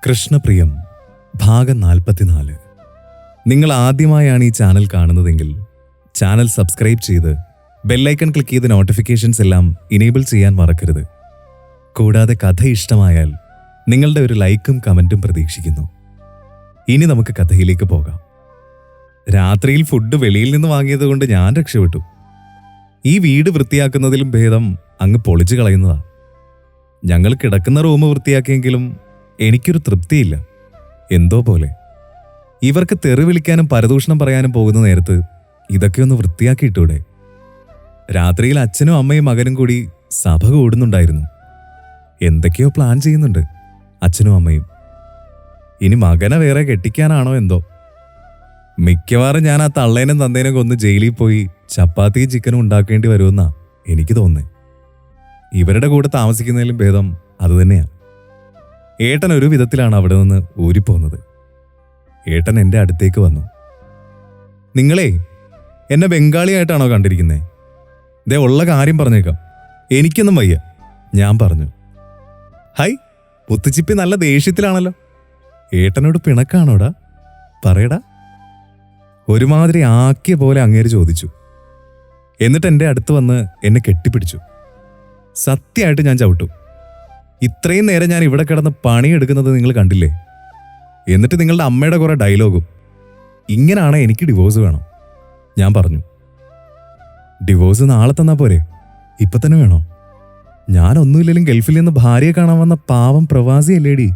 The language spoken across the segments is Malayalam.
കൃഷ്ണപ്രിയം ഭാഗം 44. നിങ്ങൾ ആദ്യമായാണ് ഈ ചാനൽ കാണുന്നതെങ്കിൽ ചാനൽ സബ്സ്ക്രൈബ് ചെയ്ത് ബെല്ലൈക്കൺ ക്ലിക്ക് ചെയ്ത് നോട്ടിഫിക്കേഷൻസ് എല്ലാം ഇനേബിൾ ചെയ്യാൻ മറക്കരുത്. കൂടാതെ കഥ ഇഷ്ടമായാൽ നിങ്ങളുടെ ഒരു ലൈക്കും കമൻറ്റും പ്രതീക്ഷിക്കുന്നു. ഇനി നമുക്ക് കഥയിലേക്ക് പോകാം. രാത്രിയിൽ ഫുഡ് വെളിയിൽ നിന്ന് വാങ്ങിയതുകൊണ്ട് ഞാൻ രക്ഷപ്പെട്ടു. ഈ വീട് വൃത്തിയാക്കുന്നതിലും ഭേദം അങ്ങ് പൊളിച്ചു കളയുന്നതാ. ഞങ്ങൾ കിടക്കുന്ന റൂം വൃത്തിയാക്കിയെങ്കിലും എനിക്കൊരു തൃപ്തിയില്ല. എന്തോ പോലെ. ഇവർക്ക് തെറി വിളിക്കാനും പരദൂഷണം പറയാനും പോകുന്ന നേരത്ത് ഇതൊക്കെ ഒന്ന് വൃത്തിയാക്കിയിട്ടൂടെ? രാത്രിയിൽ അച്ഛനും അമ്മയും മകനും കൂടി സഭ കൂടുന്നുണ്ടായിരുന്നു. എന്തൊക്കെയോ പ്ലാൻ ചെയ്യുന്നുണ്ട് അച്ഛനും അമ്മയും. ഇനി മകനെ വേറെ കെട്ടിക്കാനാണോ എന്തോ. മിക്കവാറും ഞാൻ ആ തള്ളേനും തന്തേനും കൊന്ന് ജയിലിൽ പോയി ചപ്പാത്തിയും ചിക്കനും ഉണ്ടാക്കേണ്ടി വരുമെന്നാ എനിക്ക് തോന്നുന്നത്. ഇവരുടെ കൂടെ താമസിക്കുന്നതിലും ഭേദം അതുതന്നെയാ. ഏട്ടൻ ഒരു വിധത്തിലാണ് അവിടെ നിന്ന് ഊരിപ്പോകുന്നത്. ഏട്ടൻ എൻ്റെ അടുത്തേക്ക് വന്നു. നിങ്ങളെ എന്നെ ബംഗാളിയായിട്ടാണോ കണ്ടിരിക്കുന്നേ? ദേ ഉള്ള കാര്യം പറഞ്ഞേക്കാം, എനിക്കൊന്നും വയ്യ. ഞാൻ പറഞ്ഞു. ഹൈ, മുത്തുച്ചിപ്പി നല്ല ദേഷ്യത്തിലാണല്ലോ. ഏട്ടനോട് പിണക്കാണോടാ? പറയടാ. ഒരുമാതിരി ആക്കിയ പോലെ അങ്ങേര് ചോദിച്ചു. എന്നിട്ട് എൻ്റെ അടുത്ത് വന്ന് എന്നെ കെട്ടിപ്പിടിച്ചു. സത്യമായിട്ട് ഞാൻ ചവിട്ടു. ഇത്രയും നേരം ഞാൻ ഇവിടെ കിടന്ന് പണിയെടുക്കുന്നത് നിങ്ങൾ കണ്ടില്ലേ? എന്നിട്ട് നിങ്ങളുടെ അമ്മയുടെ കുറെ ഡയലോഗും. ഇങ്ങനാണ് എനിക്ക് ഡിവോഴ്സ് വേണം. ഞാൻ പറഞ്ഞു. ഡിവോഴ്സ് നാളെ തന്നാ പോരെ? ഇപ്പൊ തന്നെ വേണോ? ഞാനൊന്നുമില്ലെങ്കിലും ഗൾഫിൽ നിന്ന് ഭാര്യയെ കാണാൻ വന്ന പാവം പ്രവാസിയല്ലേടി?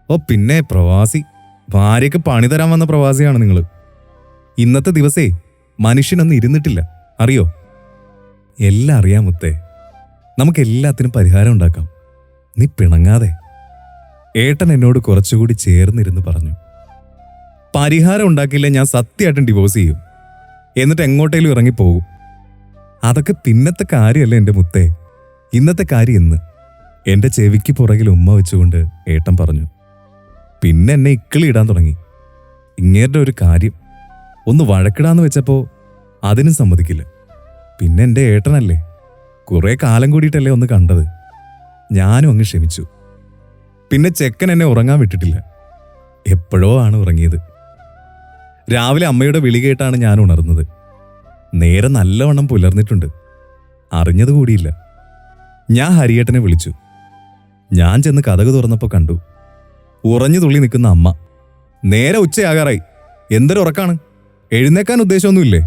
ഓ പിന്നെ പ്രവാസി. ഭാര്യയ്ക്ക് പണി തരാൻ വന്ന പ്രവാസിയാണ് നിങ്ങൾ. ഇന്നത്തെ ദിവസേ മനുഷ്യനൊന്നും ഇരുന്നിട്ടില്ല, അറിയോ? എല്ലാം അറിയാം മുത്തേ. നമുക്കെല്ലാത്തിനും പരിഹാരം ഉണ്ടാക്കാം. നീ പിണങ്ങാതെ. ഏട്ടൻ എന്നോട് കുറച്ചുകൂടി ചേർന്നിരുന്ന് പറഞ്ഞു. പരിഹാരം ഉണ്ടാക്കിയില്ലേ ഞാൻ സത്യമായിട്ടും ഡിവോഴ്സ് ചെയ്യും. എന്നിട്ട് എങ്ങോട്ടേലും ഇറങ്ങിപ്പോകും. അതൊക്കെ പിന്നത്തെ കാര്യമല്ല എൻ്റെ മുത്തേ, ഇന്നത്തെ കാര്യം എന്ന്. എൻ്റെ ചെവിക്ക് പുറകിൽ ഉമ്മ വെച്ചുകൊണ്ട് ഏട്ടൻ പറഞ്ഞു. പിന്നെ എന്നെ ഇക്കിളി ഇടാൻ തുടങ്ങി. ഇങ്ങേരുടെ ഒരു കാര്യം ഒന്ന് വഴക്കിടാന്ന് വെച്ചപ്പോൾ അതിനും സമ്മതിക്കില്ല. പിന്നെ എൻ്റെ ഏട്ടനല്ലേ, കുറെ കാലം കൂടിയിട്ടല്ലേ ഒന്ന് കണ്ടത്. ഞാനും അങ്ങ് ക്ഷമിച്ചു. പിന്നെ ചെക്കൻ എന്നെ ഉറങ്ങാൻ വിട്ടിട്ടില്ല. എപ്പോഴോ ആണ് ഉറങ്ങിയത്. രാവിലെ അമ്മയുടെ വിളി കേട്ടാണ് ഞാൻ ഉണർന്നത്. നേരെ നല്ലവണ്ണം പുലർന്നിട്ടുണ്ട്. അറിഞ്ഞതുകൂടിയില്ല. ഞാൻ ഹരിയേട്ടനെ വിളിച്ചു. ഞാൻ ചെന്ന് കതക് തുറന്നപ്പോൾ കണ്ടു ഉറഞ്ഞു തുള്ളി നിൽക്കുന്ന അമ്മ. നേരെ ഉച്ചയാകാറായി. എന്തൊരു ഉറക്കാണ്, എഴുന്നേക്കാൻ ഉദ്ദേശമൊന്നുമില്ലേ?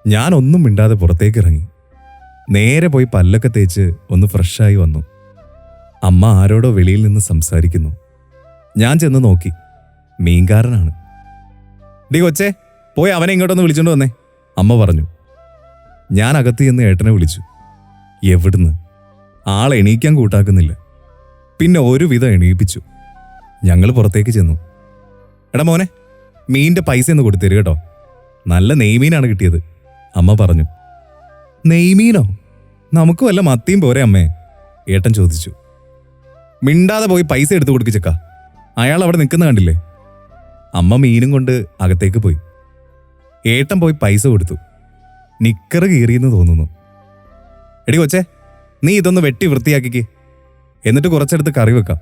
ഞാൻ ഒന്നും മിണ്ടാതെ പുറത്തേക്ക് ഇറങ്ങി. നേരെ പോയി പല്ലൊക്കെ തേച്ച് ഒന്ന് ഫ്രഷായി വന്നു. അമ്മ ആരോടോ വെളിയിൽ നിന്ന് സംസാരിക്കുന്നു. ഞാൻ ചെന്ന് നോക്കി. മീൻകാരനാണ്. ഡി കൊച്ചേ, പോയി അവനെ ഇങ്ങോട്ടൊന്ന് വിളിച്ചോണ്ട് വന്നേ, അമ്മ പറഞ്ഞു. ഞാൻ അകത്ത് ചെന്ന് ഏട്ടനെ വിളിച്ചു. എവിടുന്ന്? ആൾ എണീക്കാൻ കൂട്ടാക്കുന്നില്ല. പിന്നെ ഒരുവിധം എണീപ്പിച്ചു. ഞങ്ങൾ പുറത്തേക്ക് ചെന്നു. എടാ മോനെ, മീൻ്റെ പൈസ ഒന്ന് കൊടുത്തരും കേട്ടോ. നല്ല നെയ്മീനാണ് കിട്ടിയത്, അമ്മ പറഞ്ഞു. നെയ്മീനോ? നമുക്ക് വല്ല മത്തിയും പോരെ അമ്മേ? ഏട്ടൻ ചോദിച്ചു. മിണ്ടാതെ പോയി പൈസ എടുത്തു കൊടുക്കിച്ചക്ക. അയാൾ അവിടെ നിൽക്കുന്ന കണ്ടില്ലേ? അമ്മ മീനും കൊണ്ട് അകത്തേക്ക് പോയി. ഏട്ടൻ പോയി പൈസ കൊടുത്തു. നിക്കറ് കീറിയെന്ന് തോന്നുന്നു. എടി കൊച്ചേ, നീ ഇതൊന്ന് വെട്ടി വൃത്തിയാക്കിക്ക്. എന്നിട്ട് കുറച്ചെടുത്ത് കറി വെക്കാം,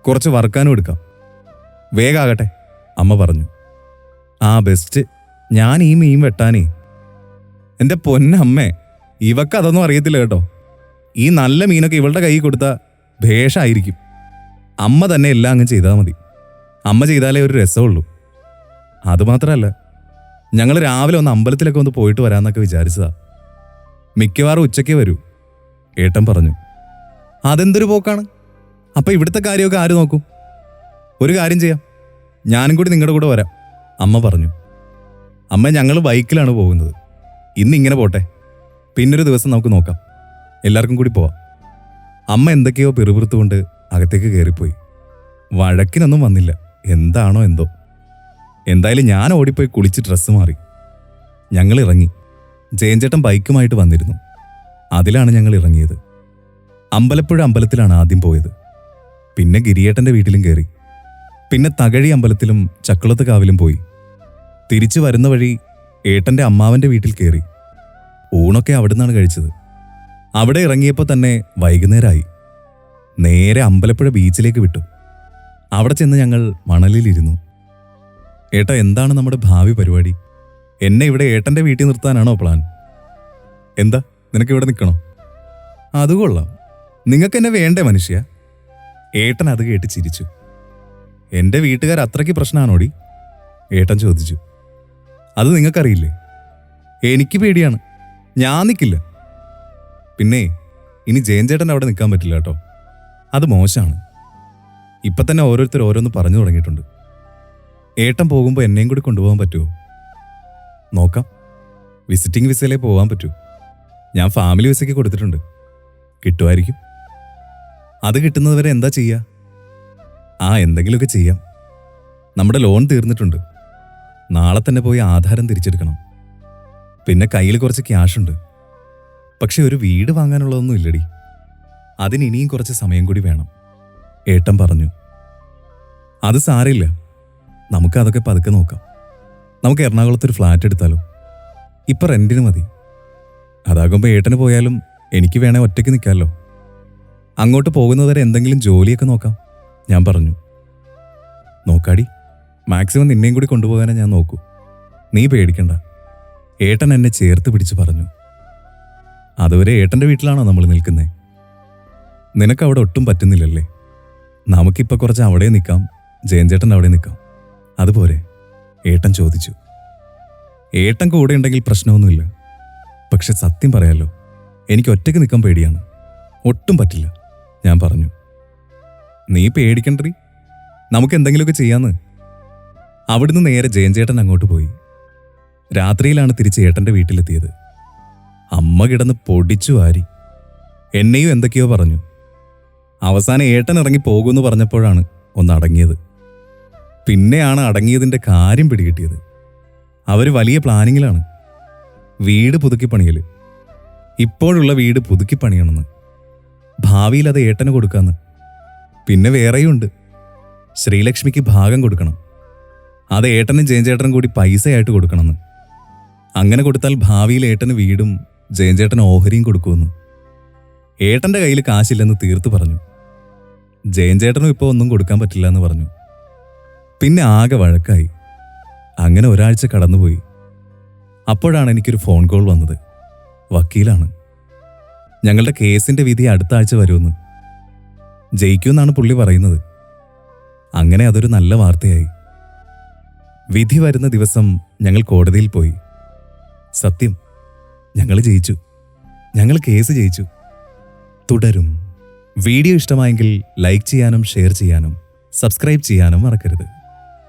കുറച്ച് വറുക്കാനും എടുക്കാം. വേഗാകട്ടെ, അമ്മ പറഞ്ഞു. ആ ബെസ്റ്റ്. ഞാൻ ഈ മീൻ വെട്ടാനേ. എൻ്റെ പൊന്നമ്മേ, ഇവക്ക് അതൊന്നും അറിയത്തില്ല കേട്ടോ. ഈ നല്ല മീനൊക്കെ ഇവളുടെ കൈ കൊടുത്താൽ ഭേഷായിരിക്കും. അമ്മ തന്നെ എല്ലാം അങ്ങ് ചെയ്താൽ മതി. അമ്മ ചെയ്താലേ ഒരു രസമുള്ളൂ. അതുമാത്രമല്ല, ഞങ്ങൾ രാവിലെ ഒന്ന് അമ്പലത്തിലൊക്കെ ഒന്ന് പോയിട്ട് വരാമെന്നൊക്കെ വിചാരിച്ചതാ. മിക്കവാറും ഉച്ചയ്ക്കേ വരൂ, ഏട്ടൻ പറഞ്ഞു. അതെന്തൊരു പോക്കാണ്? അപ്പം ഇവിടുത്തെ കാര്യമൊക്കെ ആര് നോക്കും? ഒരു കാര്യം ചെയ്യാം, ഞാനും കൂടി നിങ്ങളുടെ കൂടെ വരാം, അമ്മ പറഞ്ഞു. അമ്മ, ഞങ്ങൾ ബൈക്കിലാണ് പോകുന്നത്. ഇന്നിങ്ങനെ പോട്ടെ, പിന്നൊരു ദിവസം നമുക്ക് നോക്കാം. എല്ലാവർക്കും കൂടി പോവാം. അമ്മ എന്തൊക്കെയോ പിറുപിറുത്തുകൊണ്ട് അകത്തേക്ക് കയറിപ്പോയി. വഴക്കിനൊന്നും വന്നില്ല. എന്താണോ എന്തോ. എന്തായാലും ഞാൻ ഓടിപ്പോയി കുളിച്ച് ഡ്രസ്സ് മാറി. ഞങ്ങൾ ഇറങ്ങി. ജയൻചേട്ടൻ ബൈക്കുമായിട്ട് വന്നിരുന്നു. അതിലാണ് ഞങ്ങൾ ഇറങ്ങിയത്. അമ്പലപ്പുഴ അമ്പലത്തിലാണ് ആദ്യം പോയത്. പിന്നെ ഗിരിയേട്ടൻ്റെ വീട്ടിലും കയറി. പിന്നെ തകഴി അമ്പലത്തിലും ചക്കുളത്ത് കാവിലും പോയി. തിരിച്ചു വരുന്ന വഴി ഏട്ടൻ്റെ അമ്മാവൻ്റെ വീട്ടിൽ കയറി. ഊണൊക്കെ അവിടെ നിന്നാണ് കഴിച്ചത്. അവിടെ ഇറങ്ങിയപ്പോൾ തന്നെ വൈകുന്നേരമായി. നേരെ അമ്പലപ്പുഴ ബീച്ചിലേക്ക് വിട്ടു. അവിടെ ചെന്ന് ഞങ്ങൾ മണലിലിരുന്നു. ഏട്ടാ, എന്താണ് നമ്മുടെ ഭാവി പരിപാടി? എന്നെ ഇവിടെ ഏട്ടൻ്റെ വീട്ടിൽ നിർത്താനാണോ പ്ലാൻ? എന്താ, നിനക്ക് ഇവിടെ നിൽക്കണോ? അത് കൊള്ളാം, നിങ്ങൾക്ക് എന്നെ വേണ്ടേ മനുഷ്യ? ഏട്ടൻ അത് കേട്ട് ചിരിച്ചു. എൻ്റെ വീട്ടുകാർ അത്രയ്ക്ക് പ്രശ്നമാണോടി? ഏട്ടൻ ചോദിച്ചു. അത് നിങ്ങൾക്കറിയില്ലേ? എനിക്ക് പേടിയാണ്, ഞാൻ നിൽക്കില്ല. പിന്നെ ഇനി ജയൻ ചേട്ടൻ അവിടെ നിൽക്കാൻ പറ്റില്ല കേട്ടോ, അത് മോശമാണ്. ഇപ്പം തന്നെ ഓരോരുത്തർ ഓരോന്ന് പറഞ്ഞു തുടങ്ങിയിട്ടുണ്ട്. ഏട്ടൻ പോകുമ്പോൾ എന്നെയും കൂടി കൊണ്ടുപോകാൻ പറ്റുമോ? നോക്കാം, വിസിറ്റിംഗ് വിസയിലേ പോകാൻ പറ്റൂ. ഞാൻ ഫാമിലി വിസയ്ക്ക് കൊടുത്തിട്ടുണ്ട്, കിട്ടുമായിരിക്കും. അത് കിട്ടുന്നതുവരെ എന്താ ചെയ്യുക? എന്തെങ്കിലുമൊക്കെ ചെയ്യാം. നമ്മുടെ ലോൺ തീർന്നിട്ടുണ്ട്, നാളെ തന്നെ പോയി ആധാരം തിരിച്ചെടുക്കണം. പിന്നെ കയ്യിൽ കുറച്ച് ക്യാഷുണ്ട്. പക്ഷെ ഒരു വീട് വാങ്ങാനുള്ളതൊന്നും ഇല്ലടി, അതിന് ഇനിയും കുറച്ച് സമയം കൂടി വേണം, ഏട്ടൻ പറഞ്ഞു. അത് സാരമില്ല, നമുക്കതൊക്കെ പതുക്കെ നോക്കാം. നമുക്ക് എറണാകുളത്തൊരു ഫ്ലാറ്റ് എടുത്താലോ? ഇപ്പം റെന്റിന് മതി. അതാകുമ്പോൾ ഏട്ടന് പോയാലും എനിക്ക് വേണേ ഒറ്റയ്ക്ക് നിൽക്കാമല്ലോ. അങ്ങോട്ട് പോകുന്നതുവരെ എന്തെങ്കിലും ജോലിയൊക്കെ നോക്കാം, ഞാൻ പറഞ്ഞു. നോക്കാടി, മാക്സിമം നിന്നെയും കൂടി കൊണ്ടുപോകാനേ ഞാൻ നോക്കൂ, നീ പേടിക്കണ്ട, ഏട്ടൻ എന്നെ ചേർത്ത് പിടിച്ച് പറഞ്ഞു. അതുവരെ ഏട്ടൻ്റെ വീട്ടിലാണോ നമ്മൾ നിൽക്കുന്നേ? നിനക്കവിടെ ഒട്ടും പറ്റുന്നില്ലല്ലേ? നമുക്കിപ്പോൾ കുറച്ച് അവിടെ നിൽക്കാം, ജയൻ ചേട്ടൻ അവിടെ നിൽക്കാം, അതുപോലെ, ഏട്ടൻ ചോദിച്ചു. ഏട്ടൻ കൂടെ ഉണ്ടെങ്കിൽ പ്രശ്നമൊന്നുമില്ല. പക്ഷെ സത്യം പറയാലോ, എനിക്ക് ഒറ്റയ്ക്ക് നിൽക്കാൻ പേടിയാണ്, ഒട്ടും പറ്റില്ല, ഞാൻ പറഞ്ഞു. നീ പേടിക്കണ്ടറി, നമുക്ക് എന്തെങ്കിലുമൊക്കെ ചെയ്യാന്ന്. അവിടുന്ന് നേരെ ജയൻ ചേട്ടൻ അങ്ങോട്ട് പോയി. രാത്രിയിലാണ് തിരിച്ച് ഏട്ടൻ്റെ വീട്ടിലെത്തിയത്. അമ്മ കിടന്ന് പൊടിച്ചു വാരി, എന്നെയും എന്തൊക്കെയോ പറഞ്ഞു. അവസാനം ഏട്ടൻ ഇറങ്ങി പോകുമെന്ന് പറഞ്ഞപ്പോഴാണ് ഒന്നടങ്ങിയത്. പിന്നെയാണ് അടങ്ങിയതിൻ്റെ കാര്യം പിടികിട്ടിയത്. അവർ വലിയ പ്ലാനിങ്ങിലാണ്. വീട് പുതുക്കി പണിയൽ, ഇപ്പോഴുള്ള വീട് പുതുക്കി പണിയണമെന്ന്. ഭാവിയിൽ അത് ഏട്ടന് കൊടുക്കാന്ന്. പിന്നെ വേറെയുണ്ട്, ശ്രീലക്ഷ്മിക്ക് ഭാഗം കൊടുക്കണം. അത് ഏട്ടനും ജയൻ ചേട്ടനും കൂടി പൈസയായിട്ട് കൊടുക്കണമെന്ന്. അങ്ങനെ കൊടുത്താൽ ഭാവിയിൽ ഏട്ടന് വീടും ജയൻ ചേട്ടന് ഓഹരിയും കൊടുക്കുമെന്ന്. ഏട്ടൻ്റെ കയ്യിൽ കാശില്ലെന്ന് തീർത്തു പറഞ്ഞു. ജയൻ ചേട്ടനും ഇപ്പോൾ ഒന്നും കൊടുക്കാൻ പറ്റില്ല എന്ന് പറഞ്ഞു. പിന്നെ ആകെ വഴക്കായി. അങ്ങനെ ഒരാഴ്ച കടന്നുപോയി. അപ്പോഴാണ് എനിക്കൊരു ഫോൺ കോൾ വന്നത്. വക്കീലാണ്. ഞങ്ങളുടെ കേസിന്റെ വിധി അടുത്ത ആഴ്ച വരുമെന്ന്. ജയിക്കുമെന്നാണ് പുള്ളി പറയുന്നത്. അങ്ങനെ അതൊരു നല്ല വാർത്തയായി. വിധി വരുന്ന ദിവസം ഞങ്ങൾ കോടതിയിൽ പോയി. സത്യം, ഞങ്ങൾ ജയിച്ചു. ഞങ്ങൾ കേസ് ജയിച്ചു. തുടരും. വീഡിയോ ഇഷ്ടമായെങ്കിൽ ലൈക്ക് ചെയ്യാനും ഷെയർ ചെയ്യാനും സബ്സ്ക്രൈബ് ചെയ്യാനും മറക്കരുത്.